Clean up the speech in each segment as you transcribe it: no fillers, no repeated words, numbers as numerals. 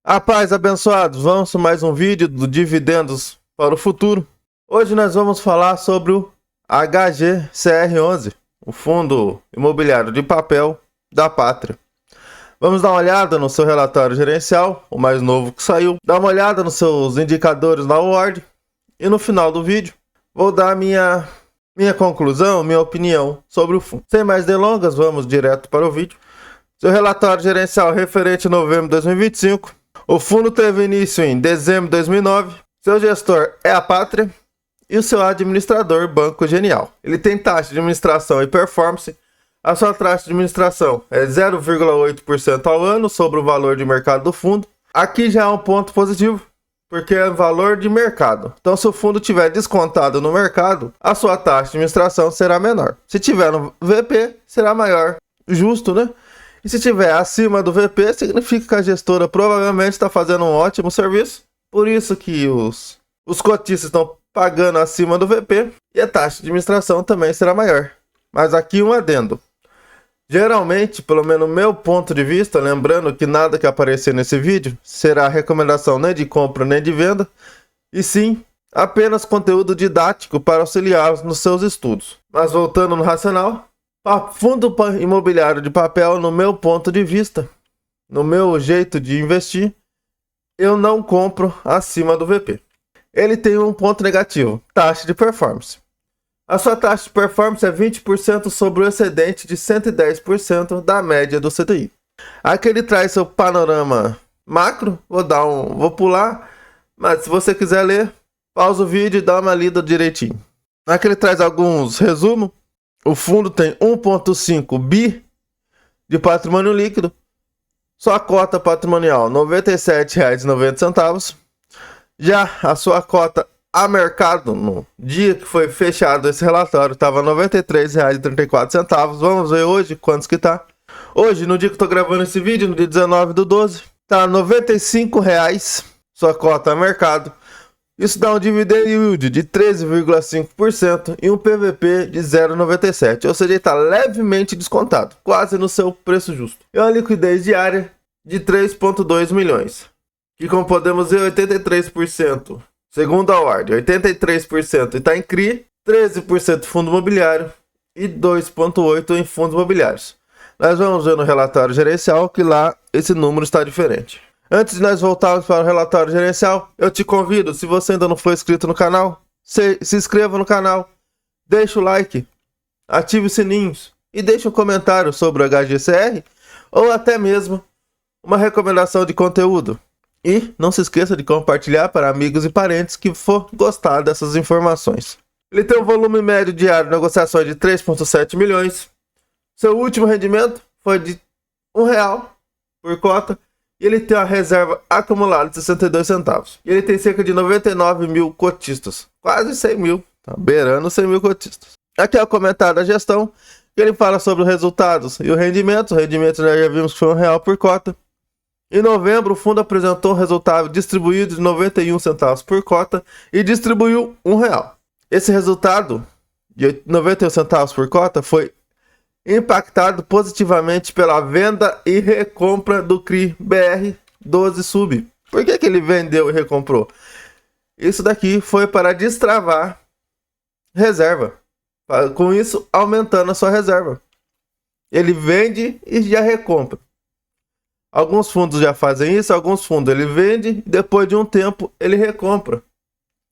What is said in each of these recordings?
A paz, abençoados, vamos para mais um vídeo do Dividendos para o Futuro. Hoje nós vamos falar sobre o HGCR11, o Fundo Imobiliário de Papel da Pátria. Vamos dar uma olhada no seu relatório gerencial, o mais novo que saiu, dar uma olhada nos seus indicadores na Ward e no final do vídeo vou dar minha conclusão, minha opinião sobre o fundo. Sem mais delongas, vamos direto para o vídeo. Seu relatório gerencial referente a novembro de 2025. O fundo teve início em dezembro de 2009, seu gestor é a Pátria e o seu administrador, Banco Genial. Ele tem taxa de administração e performance. A sua taxa de administração é 0,8% ao ano sobre o valor de mercado do fundo. Aqui já é um ponto positivo, porque é valor de mercado. Então, se o fundo tiver descontado no mercado, a sua taxa de administração será menor. Se tiver no VP, será maior. Justo, né? E se estiver acima do VP, significa que a gestora provavelmente está fazendo um ótimo serviço. Por isso que os cotistas estão pagando acima do VP e a taxa de administração também será maior. Mas aqui um adendo. Geralmente, pelo menos no meu ponto de vista, lembrando que nada que aparecer nesse vídeo será recomendação nem de compra nem de venda, e sim apenas conteúdo didático para auxiliá-los nos seus estudos. Mas voltando no racional, fundo imobiliário de papel, no meu ponto de vista, no meu jeito de investir, eu não compro acima do VP. Ele tem um ponto negativo, taxa de performance. A sua taxa de performance é 20% sobre o excedente de 110% da média do CDI. Aqui ele traz seu panorama macro, vou pular, mas se você quiser ler, pausa o vídeo e dá uma lida direitinho. Aqui ele traz alguns resumos. O fundo tem 1,5 bi de patrimônio líquido. Sua cota patrimonial R$ 97,90. Já a sua cota a mercado, no dia que foi fechado esse relatório, estava R$ 93,34. Vamos ver hoje quantos que tá. Hoje, no dia que estou gravando esse vídeo, no dia 19/12, tá R$ 95 sua cota a mercado. Isso dá um dividend yield de 13,5% e um PVP de 0,97, ou seja, ele está levemente descontado, quase no seu preço justo. E uma liquidez diária de 3,2 milhões, que como podemos ver, 83%, segundo a Ward, 83% está em CRI, 13% fundo imobiliário e 2,8% em fundos imobiliários. Nós vamos ver no relatório gerencial que lá esse número está diferente. Antes de nós voltarmos para o relatório gerencial, eu te convido, se você ainda não for inscrito no canal, se inscreva no canal, deixa o like, ative os sininhos e deixe um comentário sobre o HGCR ou até mesmo uma recomendação de conteúdo. E não se esqueça de compartilhar para amigos e parentes que for gostar dessas informações. Ele tem um volume médio diário de negociações de 3,7 milhões. Seu último rendimento foi de R$1 por cota. E ele tem uma reserva acumulada de 62 centavos. E ele tem cerca de 99 mil cotistas. Quase 100 mil. Tá beirando 100 mil cotistas. Aqui é o comentário da gestão. Que ele fala sobre os resultados e o rendimento. O rendimento nós já vimos que foi R$1 por cota. Em novembro, o fundo apresentou um resultado distribuído de 91 centavos por cota. E distribuiu R$1. Esse resultado de 91 centavos por cota foi impactado positivamente pela venda e recompra do CRI BR12 Sub. Por que ele vendeu e recomprou? Isso daqui foi para destravar reserva. Com isso, aumentando a sua reserva. Ele vende e já recompra. Alguns fundos já fazem isso, alguns fundos ele vende e depois de um tempo ele recompra.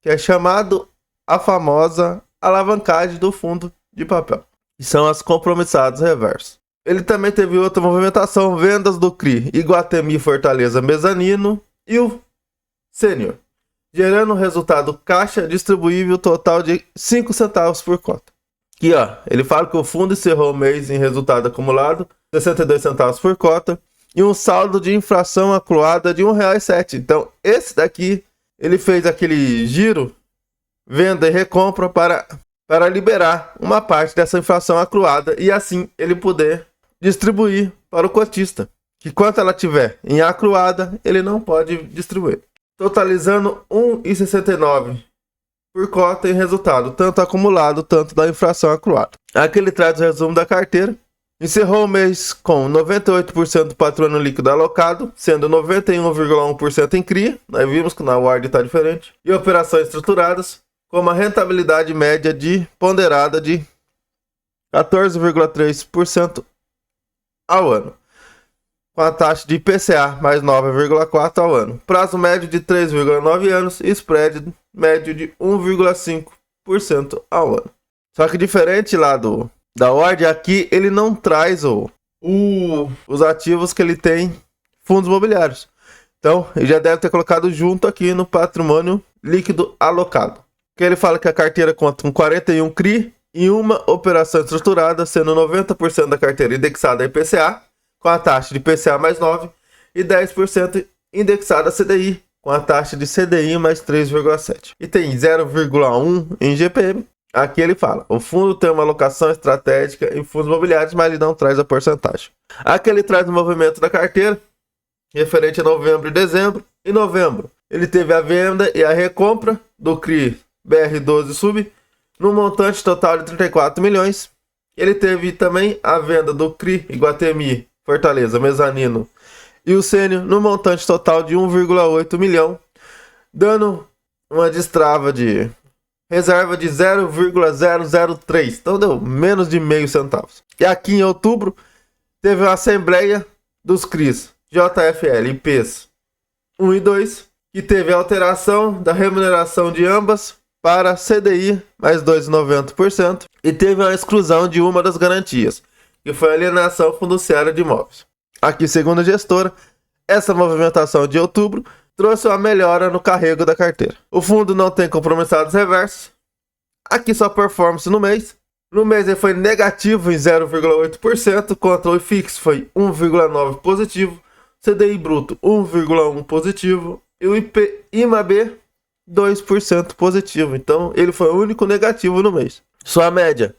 Que é chamado a famosa alavancagem do fundo de papel. Que são as compromissadas reverso. Ele também teve outra movimentação, vendas do CRI Iguatemi Fortaleza Mezanino e o Sênior, gerando um resultado caixa distribuível total de 5 centavos por cota. Aqui ó, ele fala que o fundo encerrou o mês em resultado acumulado 62 centavos por cota e um saldo de inflação acumulada de R$1,07. Então esse daqui, ele fez aquele giro, venda e recompra para liberar uma parte dessa inflação acruada e assim ele poder distribuir para o cotista, que quanto ela tiver em acruada, ele não pode distribuir. Totalizando R$1,69 por cota em resultado, tanto acumulado, tanto da inflação acruada. Aqui ele traz o resumo da carteira. Encerrou o mês com 98% do patrimônio líquido alocado, sendo 91,1% em CRI, nós vimos que na Ward está diferente, e operações estruturadas, com uma rentabilidade média ponderada de 14,3% ao ano, com a taxa de IPCA mais 9,4% ao ano, prazo médio de 3,9 anos e spread médio de 1,5% ao ano. Só que diferente lá da Ward, aqui ele não traz os ativos que ele tem fundos imobiliários. Então, ele já deve ter colocado junto aqui no patrimônio líquido alocado. Que ele fala que a carteira conta com 41 CRI e uma operação estruturada, sendo 90% da carteira indexada a IPCA, com a taxa de IPCA mais 9, e 10% indexada a CDI, com a taxa de CDI mais 3,7. E tem 0,1 em GPM. Aqui ele fala, o fundo tem uma alocação estratégica em fundos imobiliários, mas ele não traz a porcentagem. Aqui ele traz o movimento da carteira, referente a novembro e dezembro. Em novembro, ele teve a venda e a recompra do CRI BR12 Sub, no montante total de 34 milhões. Ele teve também a venda do CRI Iguatemi Fortaleza Mezanino e o Sênior, no montante total de 1,8 milhão, dando uma destrava de reserva de 0,003, então deu menos de meio centavos. E aqui em outubro teve uma assembleia dos CRIs JFL e PES 1 e 2, que teve a alteração da remuneração de ambas para CDI mais 2,90% e teve a exclusão de uma das garantias, que foi a alienação fiduciária de imóveis. Aqui, segundo a gestora, essa movimentação de outubro trouxe uma melhora no carrego da carteira. O fundo não tem compromissados reversos. Aqui só performance no mês. No mês ele foi negativo em 0,8%, contra o IFIX foi 1,9% positivo, CDI bruto 1,1% positivo e o IMAB 2% positivo. Então ele foi o único negativo no mês. Sua média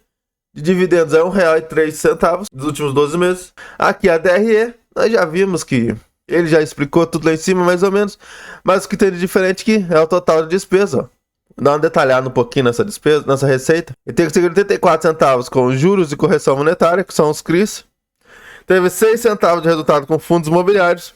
de dividendos é R$ 1,03 dos últimos 12 meses. Aqui a DRE, nós já vimos que ele já explicou tudo lá em cima, mais ou menos. Mas o que tem de diferente aqui é o total de despesa. Dá uma detalhada um pouquinho nessa despesa, nessa receita. Ele tem que ser 84 centavos com juros e correção monetária, que são os CRIs. Teve 6 centavos de resultado com fundos imobiliários.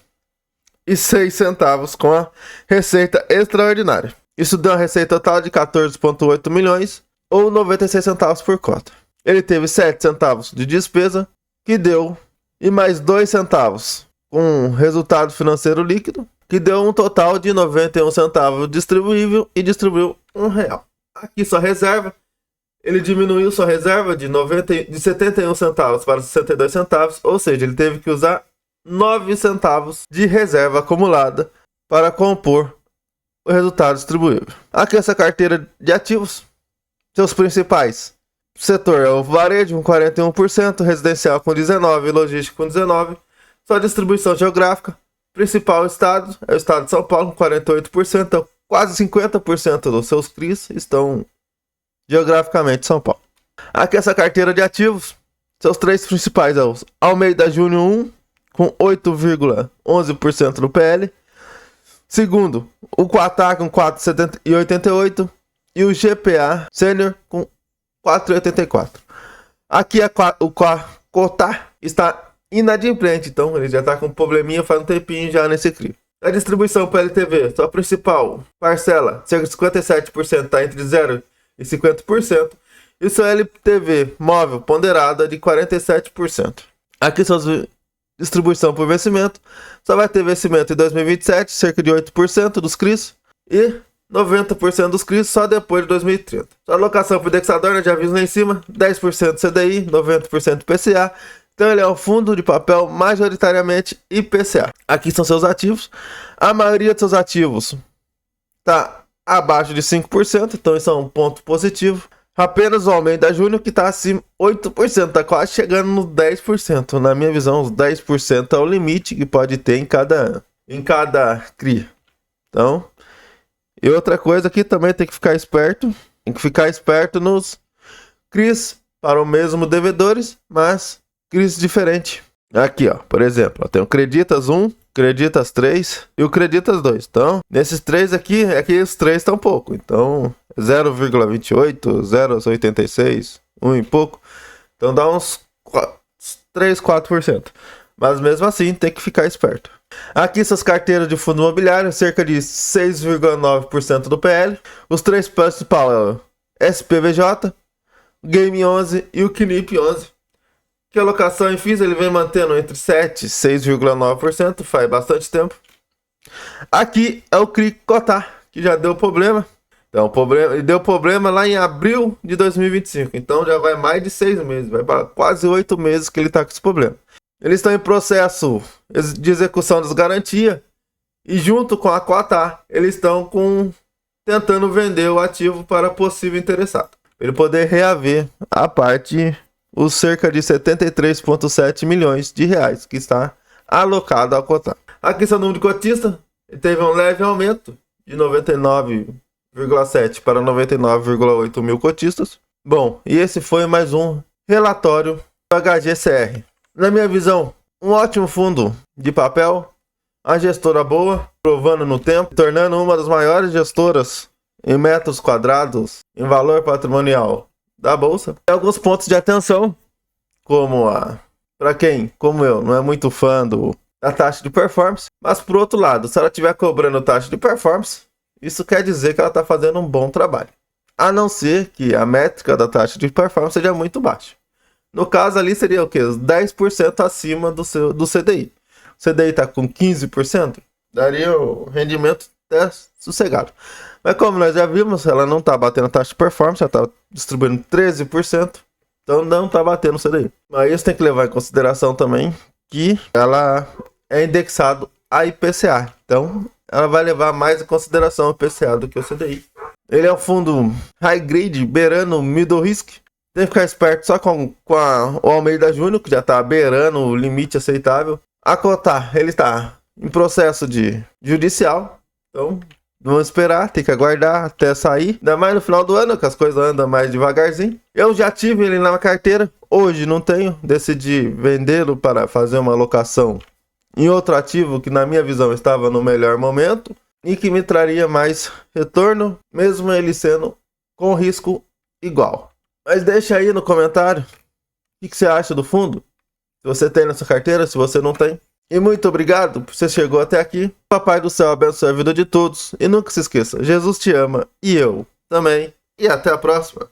E 6 centavos com a receita extraordinária. Isso deu uma receita total de 14,8 milhões, ou 96 centavos por cota. Ele teve 7 centavos de despesa, que deu, e mais 2 centavos com resultado financeiro líquido, que deu um total de 91 centavos distribuível e distribuiu R$1. Aqui sua reserva, ele diminuiu sua reserva de 71 centavos para 62 centavos, ou seja, ele teve que usar 9 centavos de reserva acumulada para compor o resultado distribuível. Aqui essa carteira de ativos, seus principais setor é o varejo com 41%, residencial com 19%, logística com 19%, sua distribuição geográfica, principal estado é o estado de São Paulo com 48%, então quase 50% dos seus CRIs estão geograficamente em São Paulo. Aqui essa carteira de ativos, seus três principais é o Almeida Júnior 1 com 8,11% no PL, segundo o Quatá com 4,88% e o GPA Sênior com 4,84%. Aqui o Quatá está inadimplente, então ele já está com um probleminha faz um tempinho já nesse CRI. A distribuição PLTV, sua principal parcela, cerca de 57%, está entre 0% e 50%, e sua LTV móvel ponderada de 47%. Aqui suas distribuição por vencimento, só vai ter vencimento em 2027, cerca de 8% dos CRIs, e 90% dos CRIs só depois de 2030. Sua alocação por indexador, nós já vimos lá em cima, 10% CDI, 90% IPCA. Então ele é um fundo de papel majoritariamente IPCA. Aqui são seus ativos. A maioria de seus ativos está abaixo de 5%, então isso é um ponto positivo. Apenas o Almeida Júnior que está acima 8%, está quase chegando nos 10%. Na minha visão, os 10% é o limite que pode ter em cada CRI. Então, e outra coisa que também tem que ficar esperto, nos CRIs para o mesmo devedores, mas CRIs diferentes. Aqui, ó, por exemplo, ó, tem o Creditas 1, Creditas 3 e o Creditas 2. Então, nesses três aqui, os três estão pouco. Então, 0,28, 0,86, 1 e pouco. Então dá uns 3, 4%. Mas mesmo assim, tem que ficar esperto. Aqui essas carteiras de fundo imobiliário, cerca de 6,9% do PL. Os três principais é o SPVJ, Game 11 e o Knip 11. Que a alocação em FIIs ele vem mantendo entre 7 e 6,9%, faz bastante tempo. Aqui é o CRI Cotar, que já deu problema. Então, deu problema lá em abril de 2025. Então já vai mais de 6 meses, vai para quase 8 meses que ele está com esse problema. Eles estão em processo de execução das garantias e junto com a Cotar, eles estão tentando vender o ativo para possível interessado. Para ele poder reaver a parte, os cerca de 73,7 milhões de reais que está alocado à Cotar. Aqui seu número de cotista teve um leve aumento de 99,7 para 99,8 mil cotistas. Bom, e esse foi mais um relatório do HGCR. Na minha visão, um ótimo fundo de papel, a gestora boa, provando no tempo, tornando uma das maiores gestoras em metros quadrados, em valor patrimonial da bolsa. Tem alguns pontos de atenção, como para quem, como eu, não é muito fã da taxa de performance, mas por outro lado, se ela estiver cobrando taxa de performance, isso quer dizer que ela está fazendo um bom trabalho. A não ser que a métrica da taxa de performance seja muito baixa. No caso ali seria o quê? 10% acima do CDI. O CDI está com 15%, daria o rendimento até sossegado. Mas como nós já vimos, ela não está batendo a taxa de performance, ela está distribuindo 13%, então não está batendo o CDI. Mas isso tem que levar em consideração também que ela é indexado a IPCA. Então ela vai levar mais em consideração o IPCA do que o CDI. Ele é um fundo high grade, beirando middle risk. Tem que ficar esperto só com o Almeida Júnior, que já está beirando o limite aceitável. A Cotar, ele está em processo de judicial. Então, vamos esperar, tem que aguardar até sair. Ainda mais no final do ano, que as coisas andam mais devagarzinho. Eu já tive ele na carteira. Hoje não tenho. Decidi vendê-lo para fazer uma alocação em outro ativo que, na minha visão, estava no melhor momento e que me traria mais retorno, mesmo ele sendo com risco igual. Mas deixa aí no comentário o que você acha do fundo. Se você tem na sua carteira, se você não tem. E muito obrigado por você chegou até aqui. Papai do céu abençoe a vida de todos. E nunca se esqueça, Jesus te ama e eu também. E até a próxima.